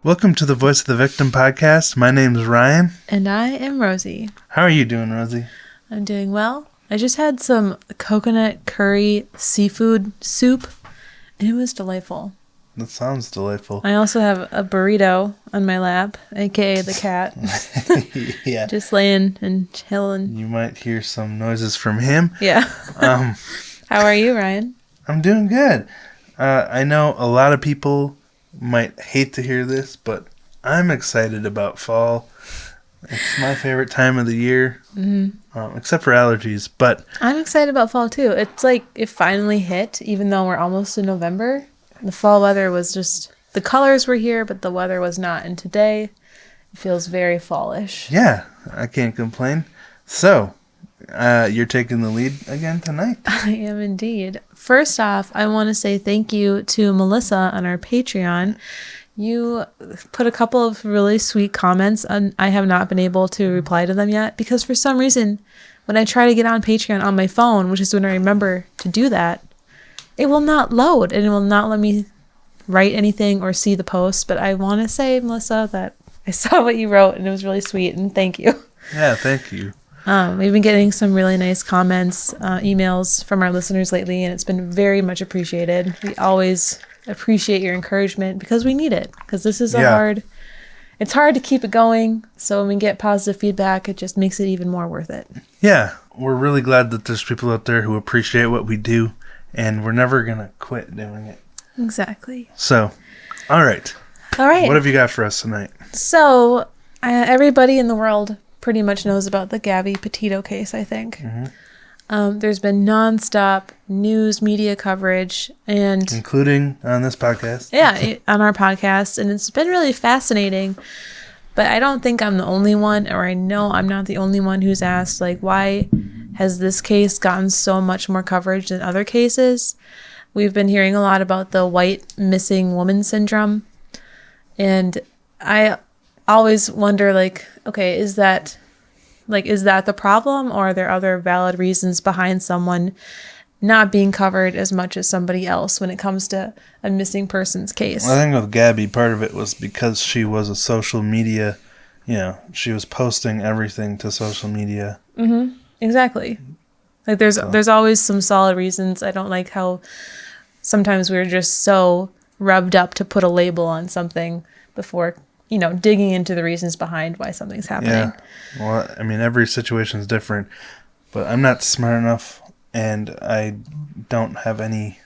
Welcome to the Voice of the Victim podcast. My name is Ryan. And I am Rosie. How are you doing, Rosie? I'm doing well. I just had some coconut curry seafood soup, and it was delightful. That sounds delightful. I also have a burrito on my lap, aka the cat. Yeah. Just laying and chilling. You might hear some noises from him. Yeah. How are you, Ryan? I'm doing good. I know a lot of people might hate to hear this, but I'm excited about fall. It's my favorite time of the year, except for allergies. But I'm excited about fall too. It's like it finally hit, even though we're almost in November. The fall weather was just, the colors were here, but the weather was not. And today, it feels very fallish. yeah, I can't complain. So, you're taking the lead again tonight? I am indeed. First off, I want to say thank you to Melissa on our Patreon. You put a couple of really sweet comments, and I have not been able to reply to them yet because for some reason, when I try to get on Patreon on my phone, which is when I remember to do that, it will not load and it will not let me write anything or see the post. But I want to say, Melissa, that I saw what you wrote and it was really sweet, and thank you. Yeah, thank you. We've been getting some really nice comments, emails from our listeners lately, and it's been very much appreciated. We always appreciate your encouragement because we need it, because this is it's hard to keep it going. So when we get positive feedback, it just makes it even more worth it. Yeah, we're really glad that there's people out there who appreciate what we do, and we're never going to quit doing it. Exactly. So, all right. What have you got for us tonight? So everybody in the world pretty much knows about the Gabby Petito case, I think. Mm-hmm. There's been nonstop news media coverage, and including on this podcast. Yeah, on our podcast, and it's been really fascinating. But I don't think I'm the only one, or I know I'm not the only one who's asked, like, why has this case gotten so much more coverage than other cases? We've been hearing a lot about the white missing woman syndrome, and I always wonder, like, okay, is that the problem, or are there other valid reasons behind someone not being covered as much as somebody else when it comes to a missing persons case? Well, I think with Gabby, part of it was because she was a social media, she was posting everything to social media. Mm-hmm. Exactly. Like there's always some solid reasons. I don't like how sometimes we're just so revved up to put a label on something before digging into the reasons behind why something's happening. Yeah. Well, I mean, every situation is different, but I'm not smart enough, and I don't have any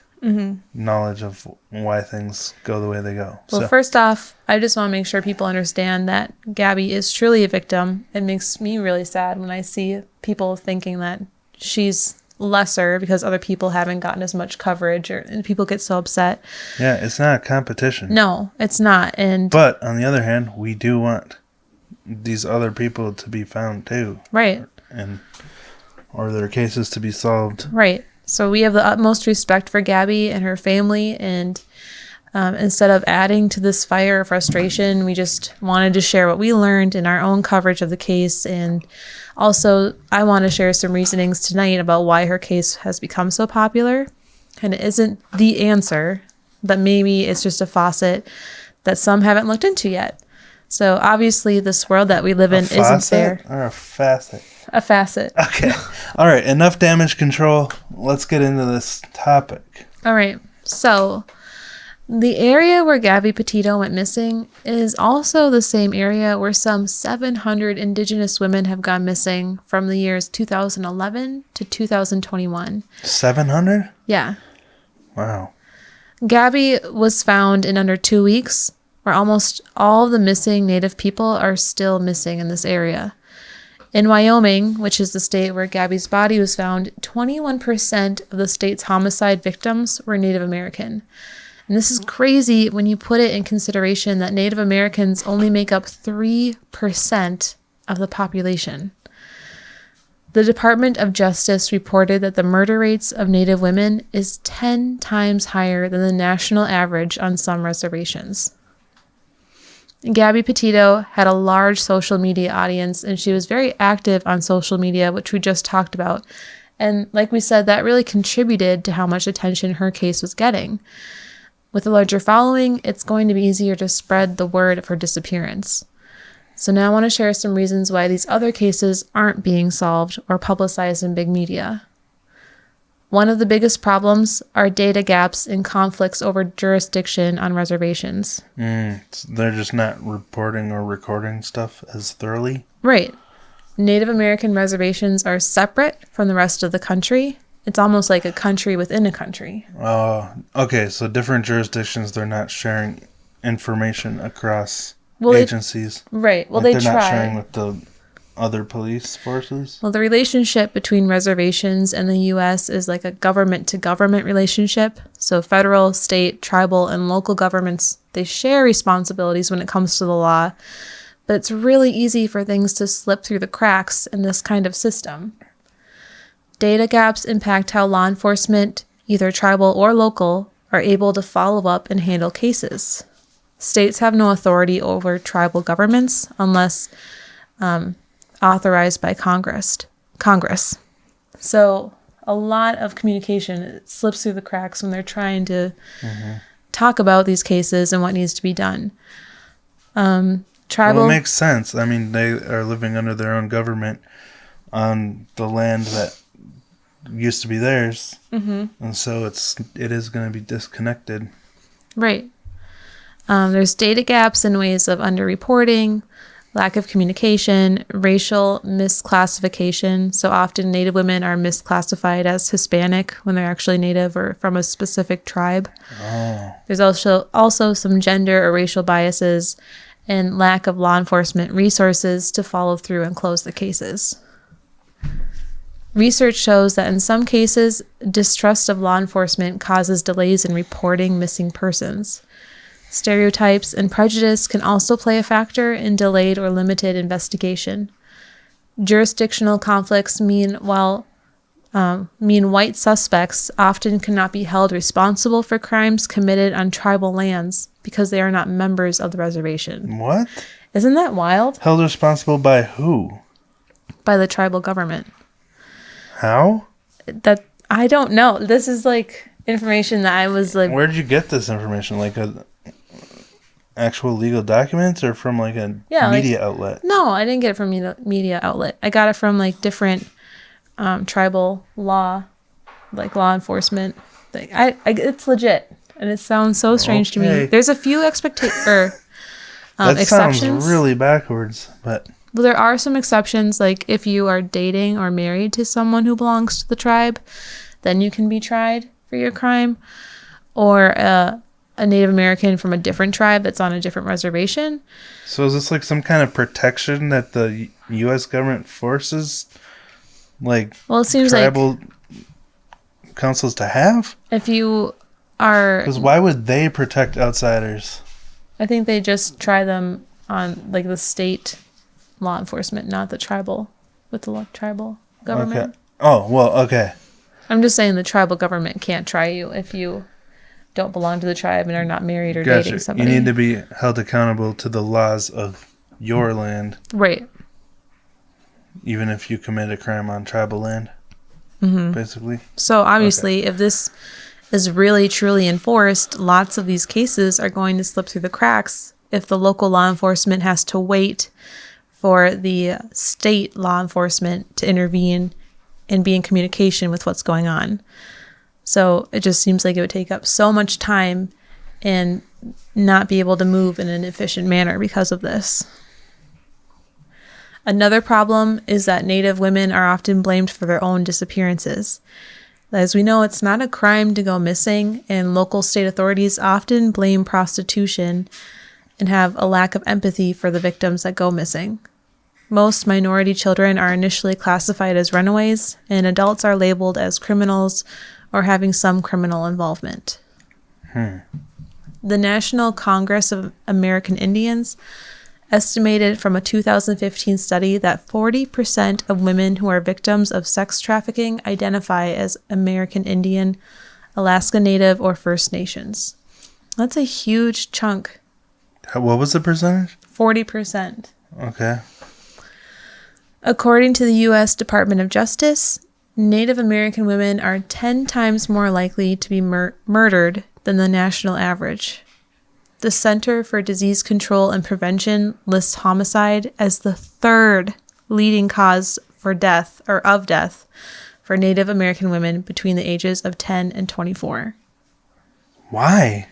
knowledge of why things go the way they go. Well, first off, I just want to make sure people understand that Gabby is truly a victim. It makes me really sad when I see people thinking that she's lesser because other people haven't gotten as much coverage, and people get so upset. Yeah, it's not a competition. No, it's not. But on the other hand, we do want these other people to be found too. Right. Or their cases to be solved. Right. So we have the utmost respect for Gabby and her family, and instead of adding to this fire of frustration, we just wanted to share what we learned in our own coverage of the case. And also, I want to share some reasonings tonight about why her case has become so popular. And it isn't the answer, but maybe it's just a faucet that some haven't looked into yet. So obviously, this world that we live in isn't fair. Or a facet? A facet. Okay. All right. Enough damage control. Let's get into this topic. All right. So the area where Gabby Petito went missing is also the same area where some 700 Indigenous women have gone missing from the years 2011 to 2021. 700? Yeah. Wow. Gabby was found in under 2 weeks, where almost all of the missing Native people are still missing in this area. In Wyoming, which is the state where Gabby's body was found, 21% of the state's homicide victims were Native American. And this is crazy when you put it in consideration that Native Americans only make up 3% of the population. The Department of Justice reported that the murder rates of Native women is 10 times higher than the national average on some reservations. Gabby Petito had a large social media audience, and she was very active on social media, which we just talked about. And like we said, that really contributed to how much attention her case was getting. With a larger following, it's going to be easier to spread the word of her disappearance. So now I want to share some reasons why these other cases aren't being solved or publicized in big media. One of the biggest problems are data gaps and conflicts over jurisdiction on reservations. They're just not reporting or recording stuff as thoroughly? Right. Native American reservations are separate from the rest of the country. It's almost like a country within a country. Okay, so different jurisdictions, they're not sharing information across agencies. Right. Well, like they they're try. not sharing with the other police forces? Well, the relationship between reservations and the U.S. is like a government-to-government relationship. So federal, state, tribal, and local governments, they share responsibilities when it comes to the law. But it's really easy for things to slip through the cracks in this kind of system. Data gaps impact how law enforcement, either tribal or local, are able to follow up and handle cases. States have no authority over tribal governments unless authorized by Congress. So a lot of communication slips through the cracks when they're trying to talk about these cases and what needs to be done. Tribal. Well, it makes sense. I mean, they are living under their own government on the land that used to be theirs, and so it is going to be disconnected. Right. There's data gaps in ways of underreporting, lack of communication, racial misclassification. So often Native women are misclassified as Hispanic when they're actually Native or from a specific tribe. Oh. There's also some gender or racial biases and lack of law enforcement resources to follow through and close the cases. Research shows that in some cases, distrust of law enforcement causes delays in reporting missing persons. Stereotypes and prejudice can also play a factor in delayed or limited investigation. Jurisdictional conflicts mean white suspects often cannot be held responsible for crimes committed on tribal lands because they are not members of the reservation. What? Isn't that wild? Held responsible by who? By the tribal government. How? That I don't know. This is like information that I was like... Where'd you get this information? Like actual legal documents or from like a media outlet? No, I didn't get it from a media outlet. I got it from like different tribal law, like law enforcement. It's legit, and it sounds so strange to me. There's a few exceptions. That sounds really backwards, but... Well, there are some exceptions, like if you are dating or married to someone who belongs to the tribe, then you can be tried for your crime. Or a Native American from a different tribe that's on a different reservation. So is this like some kind of protection that the U.S. government forces, like, well, it seems tribal councils to have? If you are... Because why would they protect outsiders? I think they just try them on, like, the state law enforcement, not the tribal, with the tribal government. Okay. Oh, well, okay. I'm just saying the tribal government can't try you if you don't belong to the tribe and are not married or dating somebody. You need to be held accountable to the laws of your land. Right. Even if you commit a crime on tribal land, basically. So obviously, if this is really truly enforced, lots of these cases are going to slip through the cracks if the local law enforcement has to wait for the state law enforcement to intervene and be in communication with what's going on. So it just seems like it would take up so much time and not be able to move in an efficient manner because of this. Another problem is that Native women are often blamed for their own disappearances. As we know, it's not a crime to go missing, and local state authorities often blame prostitution and have a lack of empathy for the victims that go missing. Most minority children are initially classified as runaways, and adults are labeled as criminals or having some criminal involvement. The National Congress of American Indians estimated from a 2015 study that 40% of women who are victims of sex trafficking identify as American Indian, Alaska Native, or First Nations. That's a huge chunk. What was the percentage? 40%. Okay. According to the U.S. Department of Justice, Native American women are 10 times more likely to be murdered than the national average. The Center for Disease Control and Prevention lists homicide as the third leading cause for death or of death for Native American women between the ages of 10 and 24. Why?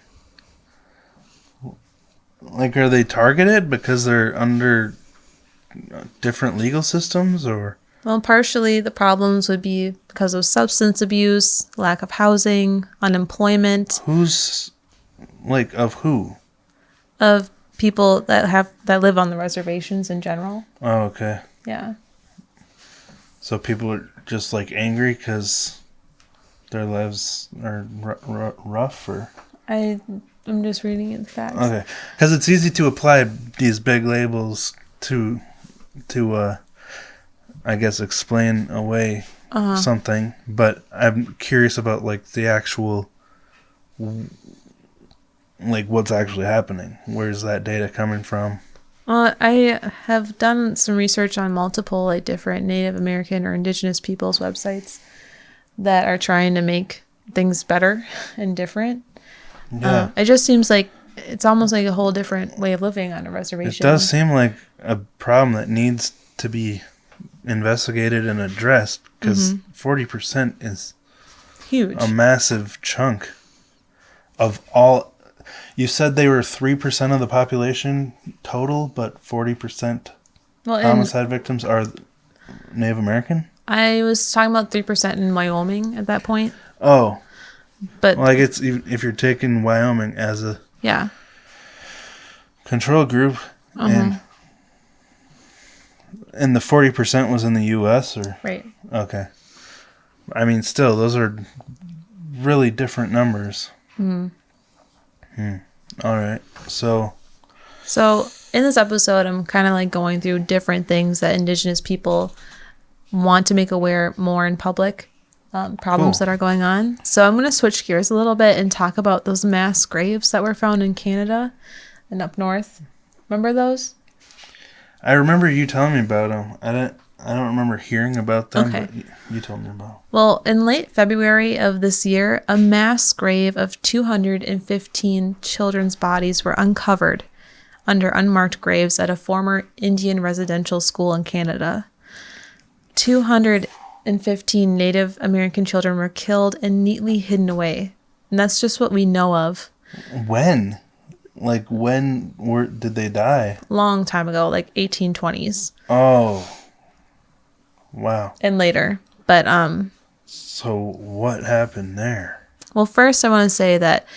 Like, are they targeted because they're under different legal systems, or? Well, partially the problems would be because of substance abuse, lack of housing, unemployment. Who's, like, of who? Of people that live on the reservations in general. Oh, okay. Yeah. So people are just, like, angry because their lives are rough, or? I'm just reading the facts. Okay. Because it's easy to apply these big labels to I guess, explain away something. But I'm curious about, like, the actual, like, what's actually happening. Where's that data coming from? Well, I have done some research on multiple, like, different Native American or Indigenous peoples websites that are trying to make things better and different. Yeah. It just seems like it's almost like a whole different way of living on a reservation. It does seem like a problem that needs to be investigated and addressed, because 40% is huge. A massive chunk of all. You said they were 3% of the population total, but 40% homicide victims are Native American? I was talking about 3% in Wyoming at that point. Oh. But like, it's if you're taking Wyoming as a control group, and the 40% was in the U.S., or? Right. Okay. I mean, still, those are really different numbers. All right. So in this episode, I'm kind of like going through different things that Indigenous people want to make aware more in public, problems that are going on. So I'm going to switch gears a little bit and talk about those mass graves that were found in Canada and up north. Remember those? I remember you telling me about them. I don't remember hearing about them, Okay. but you told me about them. Well, in late February of this year, a mass grave of 215 children's bodies were uncovered under unmarked graves at a former Indian residential school in Canada. 215 Native American children were killed and neatly hidden away. And that's just what we know of. When? Like, did they die? Long time ago, like 1820s. Oh. Wow. And later. But, so what happened there? Well, first I want to say that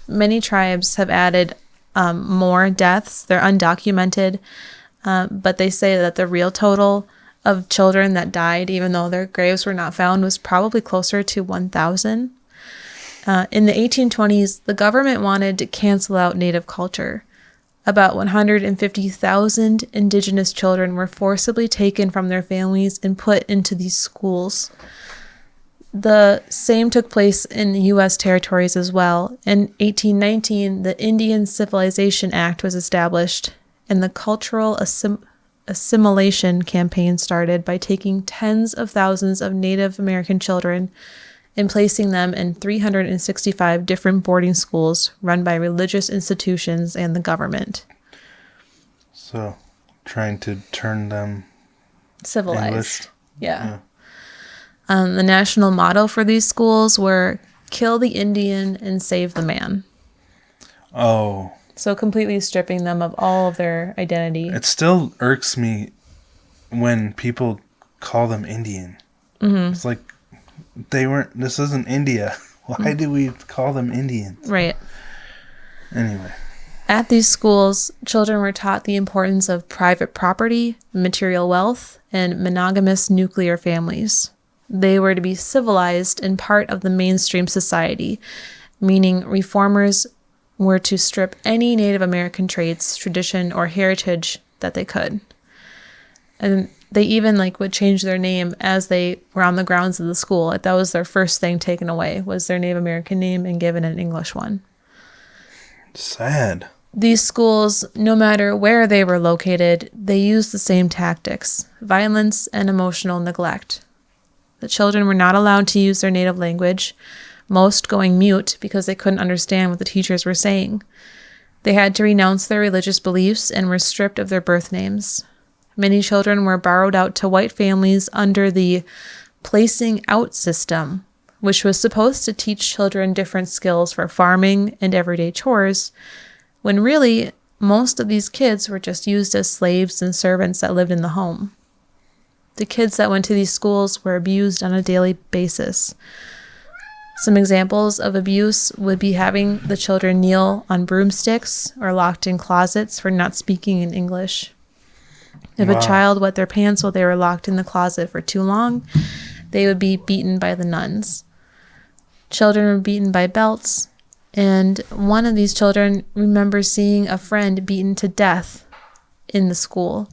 many tribes have added more deaths. They're undocumented. But they say that the real total of children that died, even though their graves were not found, was probably closer to 1,000. In the 1820s, the government wanted to cancel out Native culture. About 150,000 Indigenous children were forcibly taken from their families and put into these schools. The same took place in the U.S. territories as well. In 1819, the Indian Civilization Act was established, and the cultural assimilation campaign started by taking tens of thousands of Native American children and placing them in 365 different boarding schools run by religious institutions and the government. So, trying to turn them civilized. English. Yeah. The national motto for these schools were "Kill the Indian and save the man." Oh. So completely stripping them of all of their identity. It still irks me when people call them Indian. It's like, this isn't India. Why do we call them Indians? Right. Anyway. At these schools, children were taught the importance of private property, material wealth, and monogamous nuclear families. They were to be civilized and part of the mainstream society, meaning reformers were to strip any Native American traits, tradition, or heritage that they could. And they even would change their name as they were on the grounds of the school. That was their first thing taken away, was their Native American name and given an English one. Sad. These schools, no matter where they were located, they used the same tactics: violence and emotional neglect. The children were not allowed to use their native language. most going mute because they couldn't understand what the teachers were saying. They had to renounce their religious beliefs and were stripped of their birth names. Many children were borrowed out to white families under the placing out system, which was supposed to teach children different skills for farming and everyday chores, when really most of these kids were just used as slaves and servants that lived in the home. The kids that went to these schools were abused on a daily basis. Some examples of abuse would be having the children kneel on broomsticks or locked in closets for not speaking in English. If a child wet their pants while they were locked in the closet for too long, they would be beaten by the nuns. Children were beaten by belts, and one of these children remembers seeing a friend beaten to death in the school.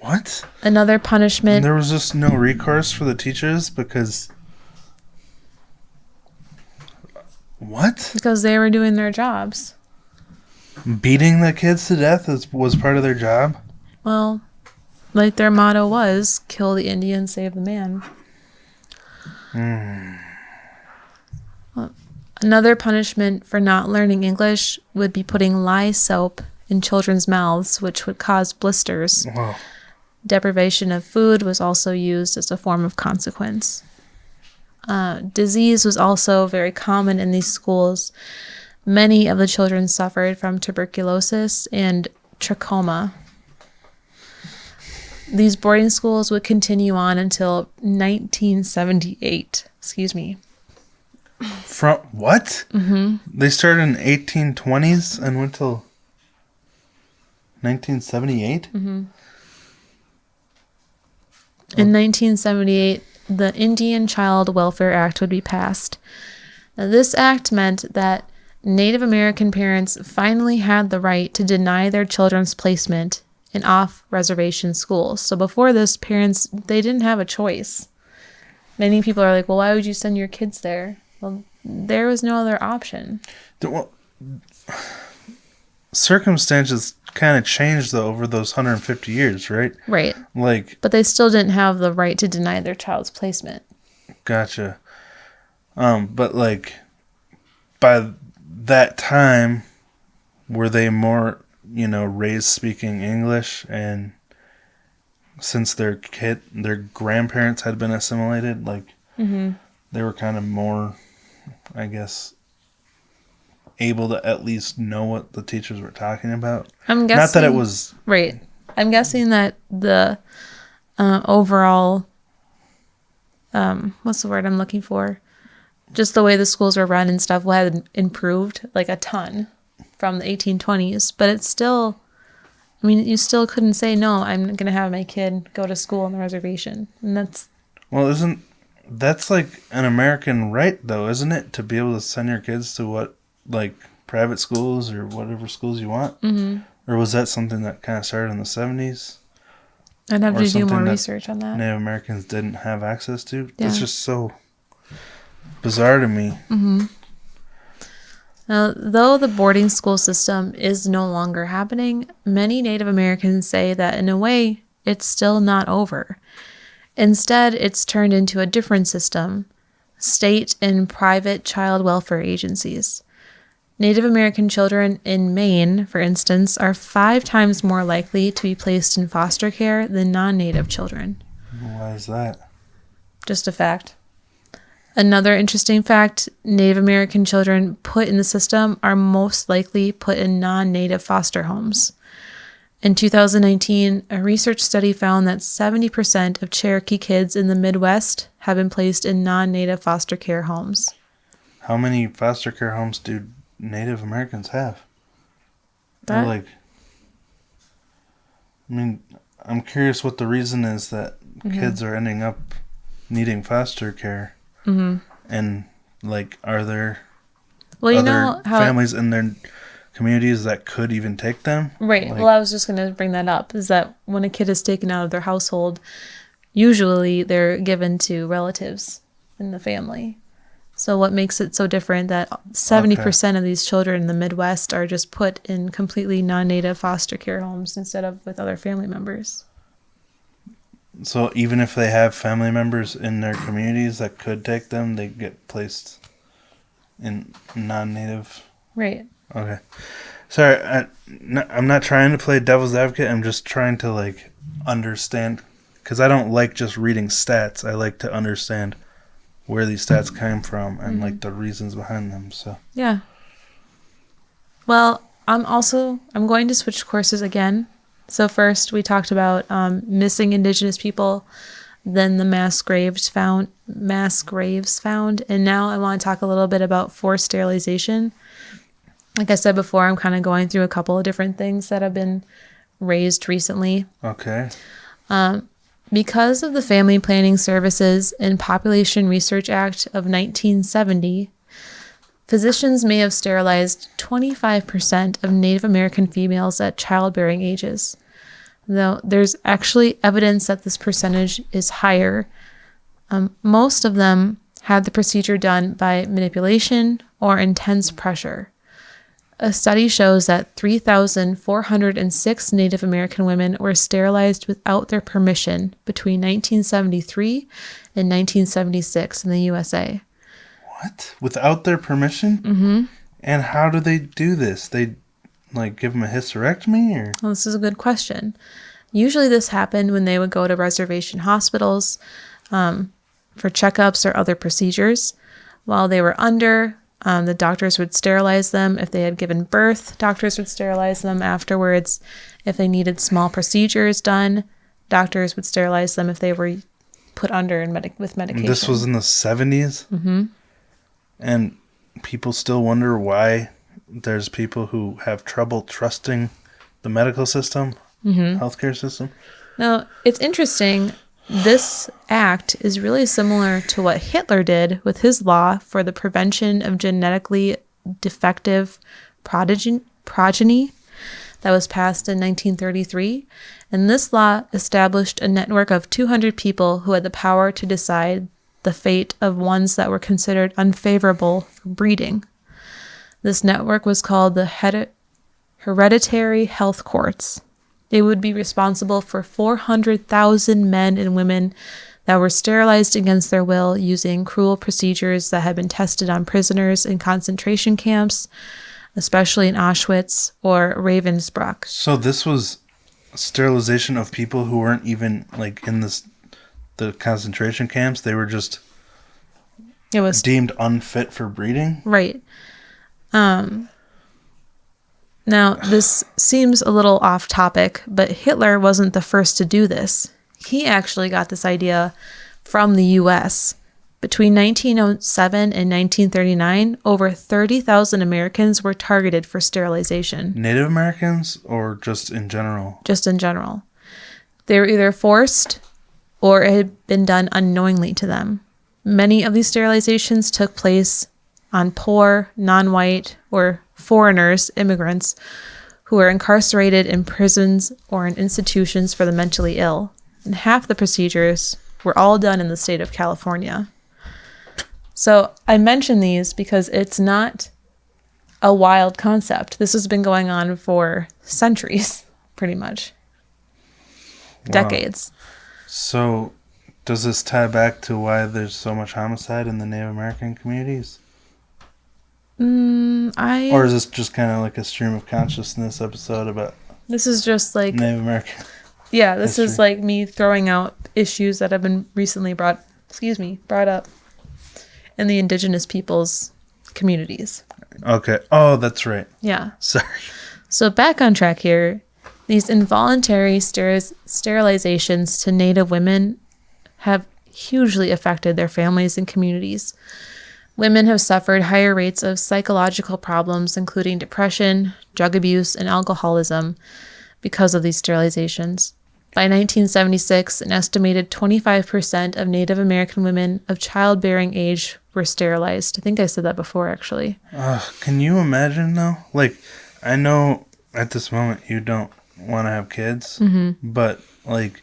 What? Another punishment. And there was just no recourse for the teachers because... What? Because they were doing their jobs. Beating the kids to death was part of their job? Well, like their motto was, kill the Indian, save the man. Well, another punishment for not learning English would be putting lye soap in children's mouths, which would cause blisters. Wow. Deprivation of food was also used as a form of consequence. Disease was also very common in these schools. Many of the children suffered from tuberculosis and trachoma. These boarding schools would continue on until 1978. Excuse me. From what? Mm-hmm. They started in 1820s and went till 1978? Mm-hmm. In 1978, the Indian Child Welfare Act would be passed. Now, this act meant that Native American parents finally had the right to deny their children's placement in off-reservation schools. So before this, parents, they didn't have a choice. Many people are like, well, why would you send your kids there? Well, there was no other option. Well, circumstances kind of changed, though, over those 150 years, right? Right. Like, but they still didn't have the right to deny their child's placement. Gotcha. But, like, by that time, were they more, raised speaking English, and since their grandparents had been assimilated, like, mm-hmm. they were kind of more, I guess, able to at least know what the teachers were talking about. I'm guessing, not that it was right. I'm guessing that the overall, what's the word I'm looking for? Just the way the schools were run and stuff had improved like a ton from the 1820s. But it's still, you still couldn't say, no, I'm going to have my kid go to school on the reservation. And that's... Well, that's like an American right, though, isn't it? To be able to send your kids to private schools or whatever schools you want? Mm-hmm. Or was that something that kind of started in the 70s? I'd have to do more research on that. Native Americans didn't have access to? Yeah. That's just so bizarre to me. Mm-hmm. Now, though the boarding school system is no longer happening, many Native Americans say that in a way, it's still not over. Instead, it's turned into a different system, state and private child welfare agencies. Native American children in Maine, for instance, are 5 times more likely to be placed in foster care than non-Native children. Why is that? Just a fact. Another interesting fact, Native American children put in the system are most likely put in non-Native foster homes. In 2019, a research study found that 70% of Cherokee kids in the Midwest have been placed in non-Native foster care homes. How many foster care homes do Native Americans have? I'm curious what the reason is that kids are ending up needing foster care. Mm-hmm. And, are there families in their communities that could even take them? Right. Well, I was just going to bring that up, is that when a kid is taken out of their household, usually they're given to relatives in the family. So what makes it so different that 70% of these children in the Midwest are just put in completely non-Native foster care homes instead of with other family members? So even if they have family members in their communities that could take them, they get placed in non-native. Right. Okay. Sorry, I'm not trying to play devil's advocate. I'm just trying to, like, understand. Because I don't like just reading stats. I like to understand where these stats came from and, like, the reasons behind them. So Yeah. Well, I'm going to switch courses again. So first we talked about missing Indigenous people, then the mass graves found, and now I want to talk a little bit about forced sterilization. Like I said before, I'm kind of going through a couple of different things that have been raised recently. okay. Because of the Family Planning Services and Population Research Act of 1970, physicians may have sterilized 25% of Native American females at childbearing ages, though there's actually evidence that this percentage is higher. Most of them had the procedure done by manipulation or intense pressure. A study shows that 3,406 Native American women were sterilized without their permission between 1973 and 1976 in the USA. What? Without their permission? Mm-hmm. And how do they do this? They, like, give them a hysterectomy? Or? Well, this is a good question. Usually this happened when they would go to reservation hospitals for checkups or other procedures. While they were under, the doctors would sterilize them. If they had given birth, doctors would sterilize them afterwards. If they needed small procedures done, doctors would sterilize them if they were put under with medication. This was in the 70s? Mm-hmm. And people still wonder why there's people who have trouble trusting the medical system, healthcare system. Now, it's interesting. This act is really similar to what Hitler did with his law for the prevention of genetically defective progeny that was passed in 1933. And this law established a network of 200 people who had the power to decide the fate of ones that were considered unfavorable for breeding. This network was called the Hereditary Health Courts. They would be responsible for 400,000 men and women that were sterilized against their will using cruel procedures that had been tested on prisoners in concentration camps, especially in Auschwitz or Ravensbrück. So this was sterilization of people who weren't even, like, in the concentration camps. They were just deemed unfit for breeding? Right. Now, this seems a little off topic, but Hitler wasn't the first to do this. He actually got this idea from the U.S. Between 1907 and 1939, over 30,000 Americans were targeted for sterilization. Native Americans or just in general? Just in general. They were either forced or it had been done unknowingly to them. Many of these sterilizations took place on poor, non-white, or foreigners, immigrants, who were incarcerated in prisons or in institutions for the mentally ill. And half the procedures were all done in the state of California. So I mention these because it's not a wild concept. This has been going on for centuries, pretty much. Wow. Decades. So does this tie back to why there's so much homicide in the Native American communities? Or is this just kind of like a stream of consciousness episode about... This is just like... Native American Yeah, this history. Is like me throwing out issues that have been recently brought up in the Indigenous peoples communities. Okay. Oh, that's right. Yeah. Sorry. So back on track here. These involuntary sterilizations to Native women have hugely affected their families and communities. Women have suffered higher rates of psychological problems, including depression, drug abuse, and alcoholism because of these sterilizations. By 1976, an estimated 25% of Native American women of childbearing age were sterilized. I think I said that before, actually. Can you imagine, though? Like, I know at this moment you don't want to have kids, but, like,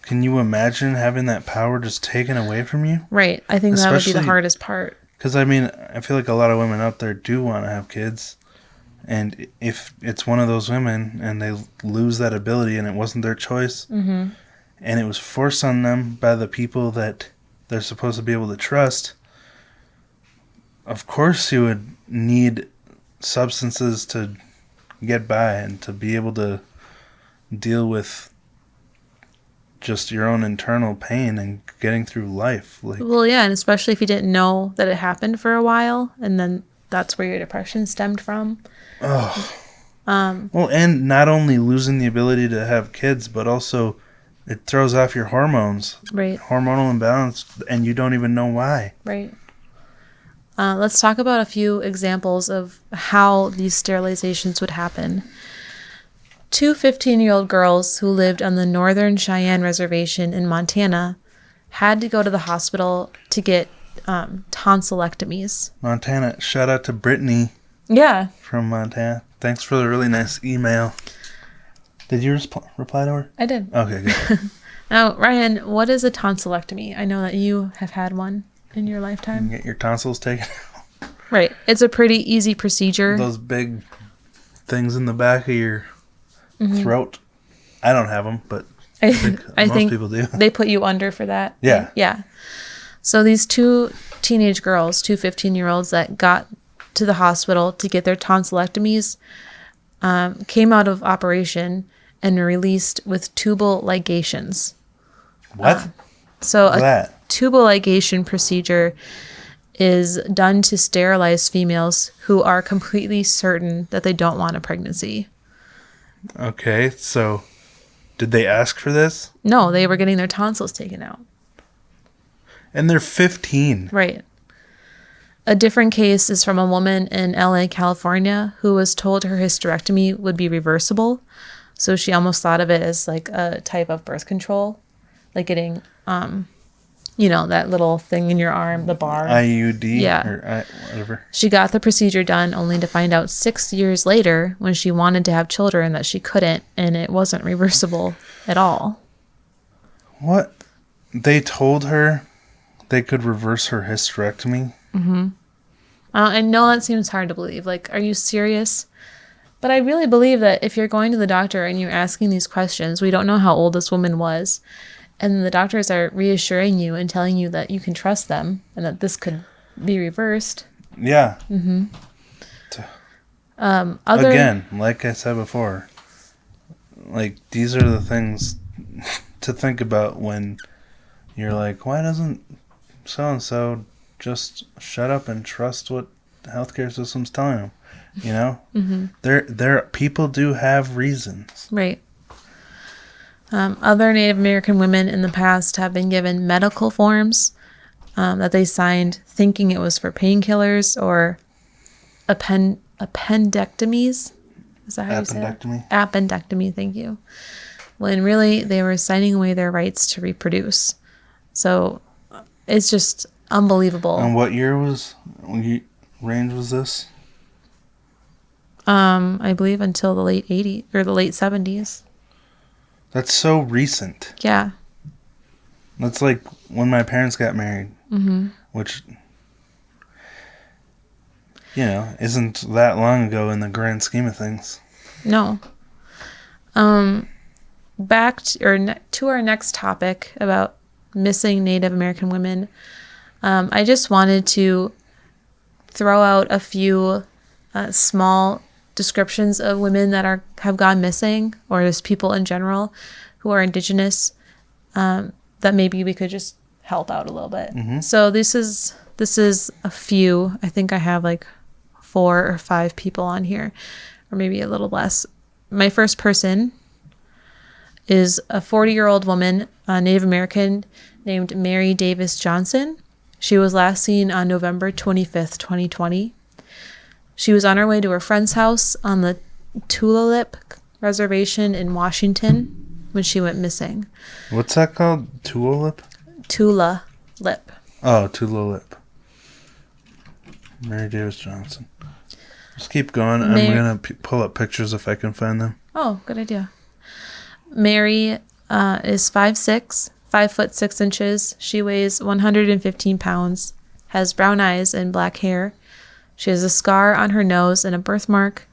can you imagine having that power just taken away from you? Right. I think that would be the hardest part. Because, I mean, I feel like a lot of women out there do want to have kids. And if it's one of those women and they lose that ability and it wasn't their choice, and it was forced on them by the people that they're supposed to be able to trust, of course you would need substances to get by and to be able to deal with just your own internal pain and getting through life. Like, well, yeah, and especially if you didn't know that it happened for a while, and then that's where your depression stemmed from. oh. Well, and not only losing the ability to have kids, but also it throws off your hormones. Right. Hormonal imbalance, and you don't even know why. Right. Let's talk about a few examples of how these sterilizations would happen. 2 15-year-old girls who lived on the Northern Cheyenne Reservation in Montana had to go to the hospital to get tonsillectomies. Montana, shout out to Brittany. Yeah. From Montana. Thanks for the really nice email. Did you reply to her? I did. Okay, good. Now, Ryan, what is a tonsillectomy? I know that you have had one in your lifetime. You get your tonsils taken out. Right. It's a pretty easy procedure. Those big things in the back of your throat. I don't have them, but I think most people do. They put you under for that. Yeah. Yeah. So these 2 teenage girls, 2 15-year-olds that got to the hospital to get their tonsillectomies, came out of operation and released with tubal ligations. What? So a tubal ligation procedure is done to sterilize females who are completely certain that they don't want a pregnancy. Okay, so did they ask for this? No, they were getting their tonsils taken out. And they're 15. Right. A different case is from a woman in LA, California, who was told her hysterectomy would be reversible. So she almost thought of it as like a type of birth control, like getting, that little thing in your arm, the bar. IUD? Yeah. Or whatever. She got the procedure done only to find out 6 years later when she wanted to have children that she couldn't, and it wasn't reversible at all. What? They told her they could reverse her hysterectomy? Mm-hmm. I know that seems hard to believe. Like, are you serious? But I really believe that if you're going to the doctor and you're asking these questions, we don't know how old this woman was, and the doctors are reassuring you and telling you that you can trust them and that this could be reversed. Yeah. Mm-hmm. Again, like I said before, like, these are the things to think about when you're like, why doesn't so-and-so just shut up and trust what the healthcare system's telling them? You know? Mm-hmm. There people do have reasons. Right. Other Native American women in the past have been given medical forms that they signed thinking it was for painkillers or appendectomies. Is that how you say it? Appendectomy, thank you. When really they were signing away their rights to reproduce. So it's just unbelievable. And what range was this? I believe until the late 80s or the late 70s. That's so recent. Yeah. That's like when my parents got married, which, isn't that long ago in the grand scheme of things. No. Back to our next topic about missing Native American women. I just wanted to throw out a few small descriptions of women that have gone missing, or just people in general who are Indigenous, that maybe we could just help out a little bit. Mm-hmm. So this is a few. I think I have like 4 or 5 people on here, or maybe a little less. My first person is a 40-year-old woman, a Native American named Mary Davis Johnson. She was last seen on November 25th, 2020. She was on her way to her friend's house on the Tulalip Reservation in Washington when she went missing. What's that called? Tulalip? Tulalip. Oh, Tulalip. Mary Davis Johnson. Just keep going. I'm going to pull up pictures if I can find them. Oh, good idea. Mary is 5'6", 5'6". She weighs 115 pounds, has brown eyes and black hair. She has a scar on her nose and a birthmark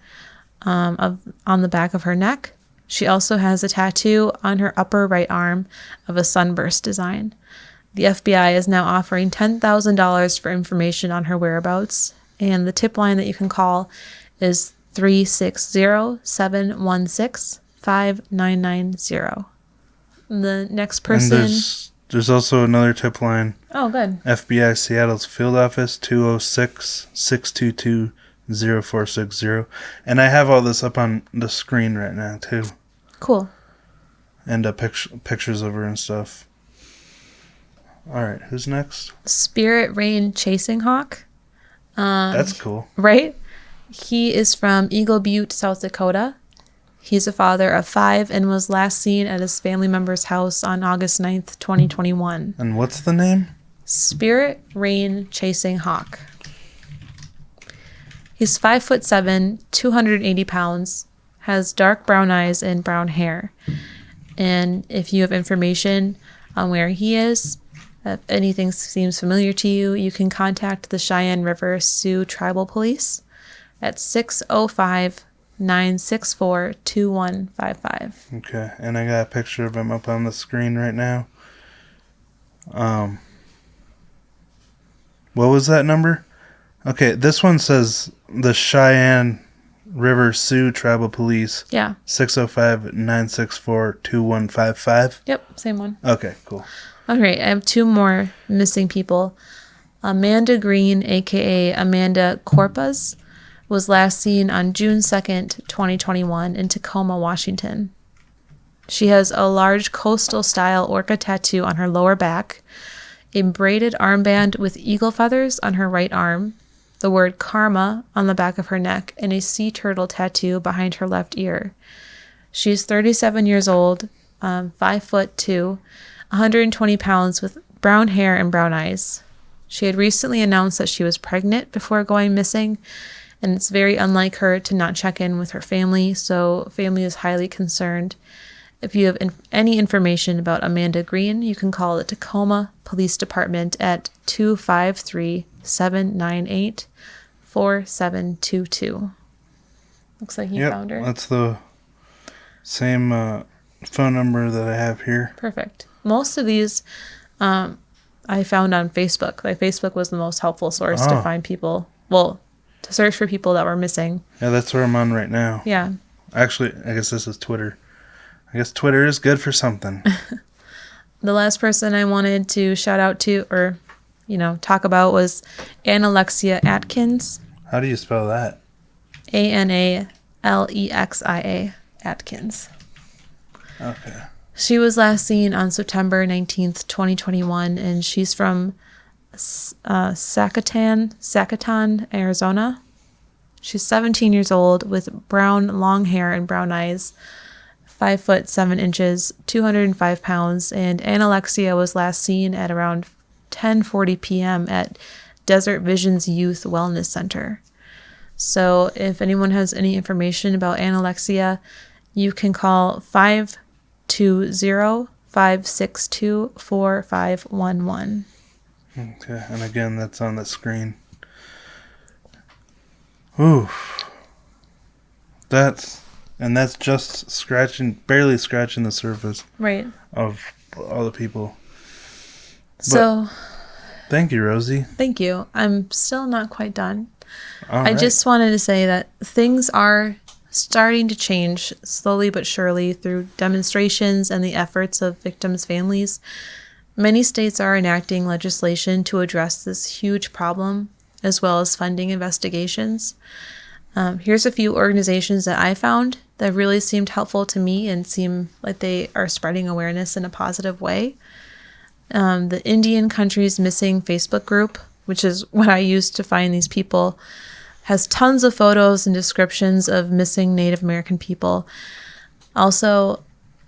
on the back of her neck. She also has a tattoo on her upper right arm of a sunburst design. The FBI is now offering $10,000 for information on her whereabouts, and the tip line that you can call is 360-716-5990. The next person... And there's also another tip line. Oh, good. FBI Seattle's field office, 206-622-0460. And I have all this up on the screen right now, too. Cool. And pictures of her and stuff. All right, who's next? Spirit Rain Chasing Hawk. That's cool. Right? He is from Eagle Butte, South Dakota. He's a father of 5 and was last seen at his family member's house on August 9th, 2021. And what's the name? Spirit Rain Chasing Hawk. He's 5'7", 280 pounds, has dark brown eyes and brown hair. And if you have information on where he is, if anything seems familiar to you, you can contact the Cheyenne River Sioux Tribal Police at 605-964-2155. Okay, and I got a picture of him up on the screen right now. What was that number? Okay, this one says the Cheyenne River Sioux Tribal Police. Yeah. 605-964-2155. Yep, same one. Okay, cool. All right, I have 2 more missing people. Amanda Green, a.k.a. Amanda Corpus, was last seen on June 2nd, 2021 in Tacoma, Washington. She has a large coastal-style orca tattoo on her lower back, a braided armband with eagle feathers on her right arm, the word karma on the back of her neck, and a sea turtle tattoo behind her left ear. She's 37 years old, 5'2", 120 pounds with brown hair and brown eyes. She had recently announced that she was pregnant before going missing, and it's very unlike her to not check in with her family, so family is highly concerned. If you have any information about Amanda Green, you can call the Tacoma Police Department at 253-798-4722. Looks like you found her. That's the same phone number that I have here. Perfect. Most of these I found on Facebook. Like, Facebook was the most helpful source to find people. Well, to search for people that were missing. Yeah, that's where I'm on right now. Yeah. Actually, I guess this is Twitter. I guess Twitter is good for something. The last person I wanted to shout out to, or, talk about, was Alexia Atkins. How do you spell that? Analexia Atkins. Okay. She was last seen on September 19th, 2021, and she's from Zacatán, Arizona. She's 17 years old with brown long hair and brown eyes, 5'7", 205 pounds, and Alexia was last seen at around 10:40 p.m. at Desert Visions Youth Wellness Center. So if anyone has any information about Alexia, you can call 520-562-4511. Okay, and again, that's on the screen. Ooh. That's just barely scratching the surface. Right. Of all the people. So. Thank you, Rosie. Thank you. I'm still not quite done. I just wanted to say that things are starting to change slowly but surely through demonstrations and the efforts of victims' families. Many states are enacting legislation to address this huge problem, as well as funding investigations. Here's a few organizations that I found that really seemed helpful to me and seem like they are spreading awareness in a positive way. The Indian Countries Missing Facebook group, which is what I used to find these people, has tons of photos and descriptions of missing Native American people. Also,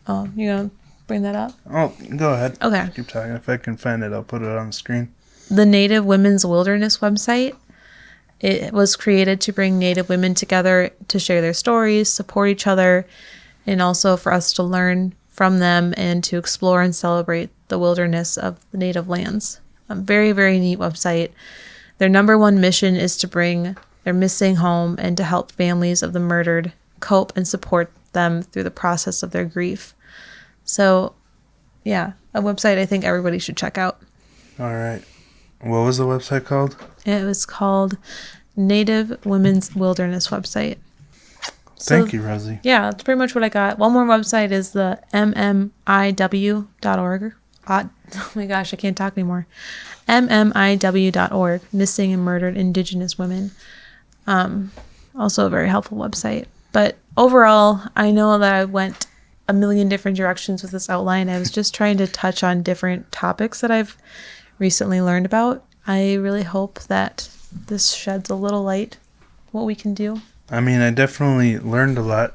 you gonna bring that up? Oh, go ahead. Okay. Keep talking. If I can find it, I'll put it on the screen. The Native Women's Wilderness website. It was created to bring Native women together to share their stories, support each other, and also for us to learn from them and to explore and celebrate the wilderness of the Native lands. A very, very neat website. Their number one mission is to bring their missing home and to help families of the murdered cope and support them through the process of their grief. So, yeah, a website I think everybody should check out. All right. What was the website called? It was called Native Women's Wilderness website. Thank you, Rosie. Yeah, that's pretty much what I got. One more website is the mmiw.org. Oh my gosh, I can't talk anymore. mmiw.org, Missing and Murdered Indigenous Women. Also a very helpful website. But overall, I know that I went a million different directions with this outline. I was just trying to touch on different topics that I've recently learned about. I really hope that this sheds a little light what we can do. I mean, I definitely learned a lot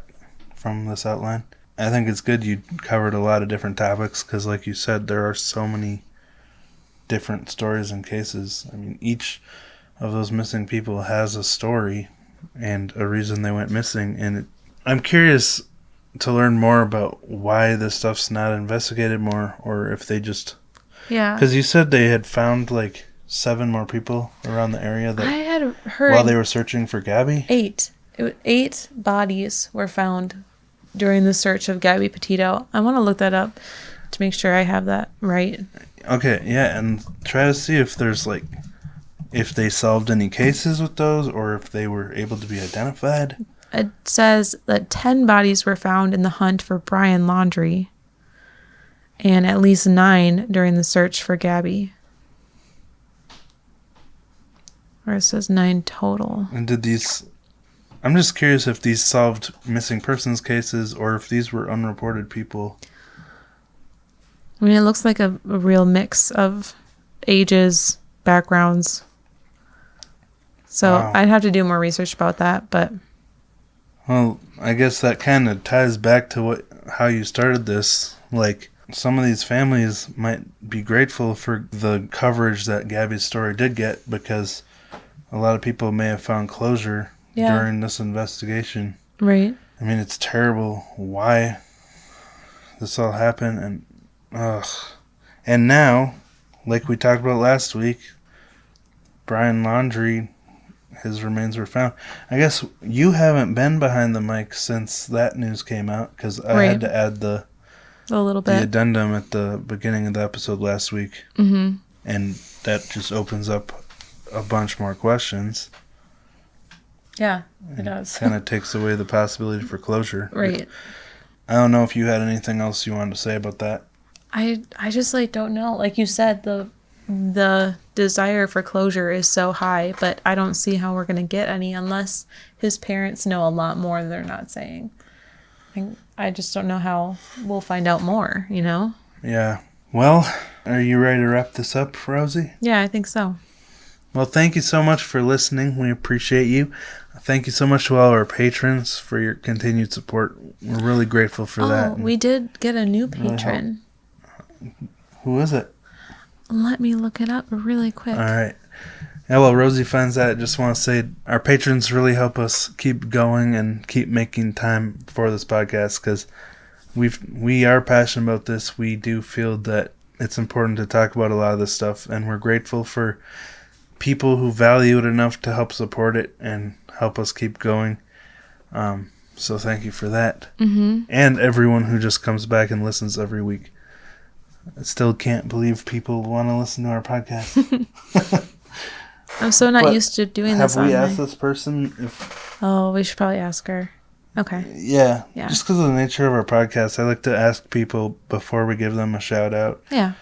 from this outline. I think it's good you covered a lot of different topics because, like you said, there are so many different stories and cases. I mean, each of those missing people has a story and a reason they went missing. And I'm curious to learn more about why this stuff's not investigated more, or if they just... Yeah. Because you said they had found, 7 more people around the area that... I had heard... While they were searching for Gabby? 8. 8 bodies were found during the search of Gabby Petito. I want to look that up to make sure I have that right. Okay, yeah, and try to see if there's, if they solved any cases with those, or if they were able to be identified. It says that 10 bodies were found in the hunt for Brian Laundrie, and at least 9 during the search for Gabby. Or it says 9 total. And did these... I'm just curious if these solved missing persons cases, or if these were unreported people. I mean, it looks like a real mix of ages, backgrounds. So Wow. I'd have to do more research about that, but... Well, I guess that kind of ties back to how you started this. Some of these families might be grateful for the coverage that Gabby's story did get, because a lot of people may have found closure during this investigation. Right. I mean, it's terrible why this all happened, and now, like we talked about last week, Brian Laundrie, his remains were found. I guess you haven't been behind the mic since that news came out, because I had to add the addendum at the beginning of the episode last week. Mm-hmm. And that just opens up a bunch more questions. Yeah, it does. Kind of takes away the possibility for closure. Right. I don't know if you had anything else you wanted to say about that. I just don't know. Like you said, the desire for closure is so high, but I don't see how we're going to get any unless his parents know a lot more than they're not saying. I just don't know how we'll find out more, Yeah. Well, are you ready to wrap this up, Rosie? Yeah, I think so. Well, thank you so much for listening. We appreciate you. Thank you so much to all our patrons for your continued support. We're really grateful for that. We did get a new patron. Who is it? Let me look it up really quick. All right. Yeah, while Rosie finds that, I just want to say our patrons really help us keep going and keep making time for this podcast, because we are passionate about this. We do feel that it's important to talk about a lot of this stuff, and we're grateful for people who value it enough to help support it and help us keep going. So thank you for that. Mm-hmm. And everyone who just comes back and listens every week. I still can't believe people want to listen to our podcast. I'm so not used to doing this. Have we asked this person if... Oh, we should probably ask her. Okay. Yeah. Just because of the nature of our podcast, I like to ask people before we give them a shout out. Yeah.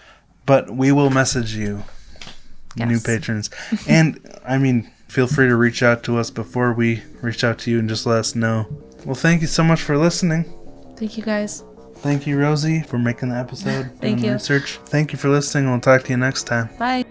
But we will message you, new patrons. And, feel free to reach out to us before we reach out to you and just let us know. Well, thank you so much for listening. Thank you, guys. Thank you, Rosie, for making the episode. Thank you. Research. Thank you for listening. We'll talk to you next time. Bye.